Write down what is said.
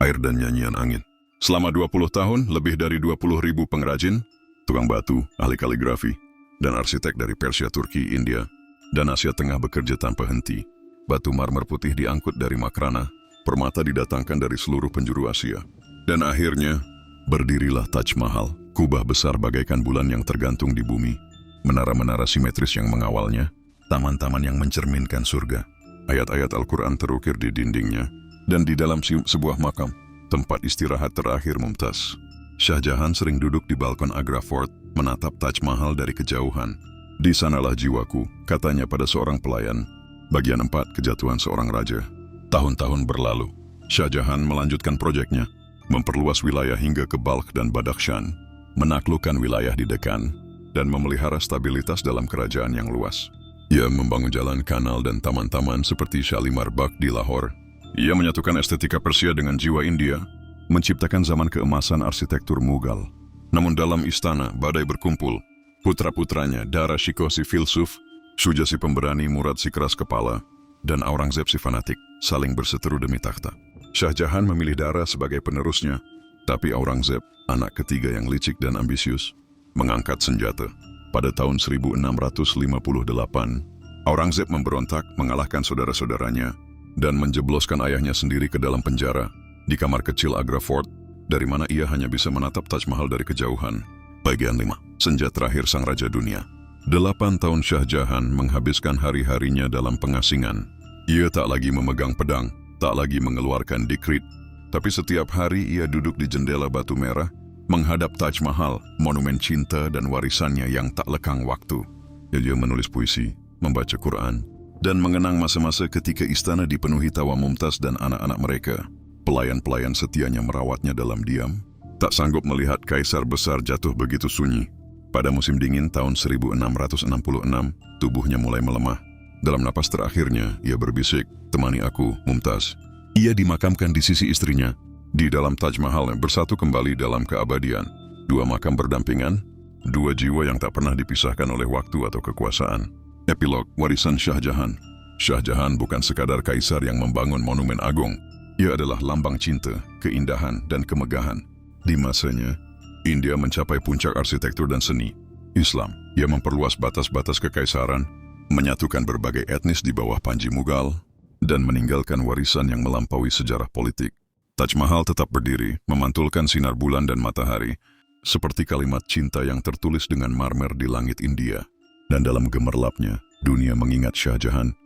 air dan nyanyian angin. Selama 20 tahun, lebih dari 20.000 pengrajin, tukang batu, ahli kaligrafi, dan arsitek dari Persia, Turki, India, dan Asia Tengah bekerja tanpa henti. Batu marmer putih diangkut dari Makrana, permata didatangkan dari seluruh penjuru Asia. Dan akhirnya, berdirilah Taj Mahal, kubah besar bagaikan bulan yang tergantung di bumi, menara-menara simetris yang mengawalnya, taman-taman yang mencerminkan surga. Ayat-ayat Al-Quran terukir di dindingnya, dan di dalam sebuah makam, tempat istirahat terakhir Mumtaz. Shah Jahan sering duduk di balkon Agra Fort, menatap Taj Mahal dari kejauhan. Di sanalah jiwaku, katanya pada seorang pelayan. Bagian 4, kejatuhan seorang raja. Tahun-tahun berlalu, Shah Jahan melanjutkan proyeknya, memperluas wilayah hingga ke Balkh dan Badakhshan, menaklukkan wilayah di Deccan, dan memelihara stabilitas dalam kerajaan yang luas. Ia membangun jalan, kanal, dan taman-taman seperti Shalimar Bagh di Lahore. Ia menyatukan estetika Persia dengan jiwa India, menciptakan zaman keemasan arsitektur Mughal. Namun dalam istana, badai berkumpul. Putra-putranya, Dara Shikoh si filsuf, Shuja si pemberani, Murad si keras kepala, dan Aurangzeb si fanatik, saling berseteru demi takhta. Shah Jahan memilih Dara sebagai penerusnya, tapi Aurangzeb, anak ketiga yang licik dan ambisius, mengangkat senjata. Pada tahun 1658, Aurangzeb memberontak, mengalahkan saudara-saudaranya, dan menjebloskan ayahnya sendiri ke dalam penjara, di kamar kecil Agra Fort, dari mana ia hanya bisa menatap Taj Mahal dari kejauhan. Bagian 5. Senja terakhir Sang Raja Dunia. 8 tahun Shah Jahan menghabiskan hari-harinya dalam pengasingan. Ia tak lagi memegang pedang, tak lagi mengeluarkan dikrit, tapi setiap hari ia duduk di jendela batu merah, menghadap Taj Mahal, monumen cinta dan warisannya yang tak lekang waktu. Ia menulis puisi, membaca Quran, dan mengenang masa-masa ketika istana dipenuhi tawa Mumtaz dan anak-anak mereka. Pelayan-pelayan setianya merawatnya dalam diam, tak sanggup melihat kaisar besar jatuh begitu sunyi. Pada musim dingin tahun 1666, tubuhnya mulai melemah. Dalam napas terakhirnya, ia berbisik, "Temani aku, Mumtaz." Ia dimakamkan di sisi istrinya, di dalam Taj Mahal yang bersatu kembali dalam keabadian. 2 makam berdampingan, 2 jiwa yang tak pernah dipisahkan oleh waktu atau kekuasaan. Epilog, warisan Shah Jahan. Shah Jahan bukan sekadar kaisar yang membangun monumen agung. Ia adalah lambang cinta, keindahan, dan kemegahan. Di masanya, India mencapai puncak arsitektur dan seni. Islam, ia memperluas batas-batas kekaisaran, menyatukan berbagai etnis di bawah panji Mughal, dan meninggalkan warisan yang melampaui sejarah politik. Taj Mahal tetap berdiri, memantulkan sinar bulan dan matahari, seperti kalimat cinta yang tertulis dengan marmer di langit India. Dan dalam gemerlapnya, dunia mengingat Shah Jahan,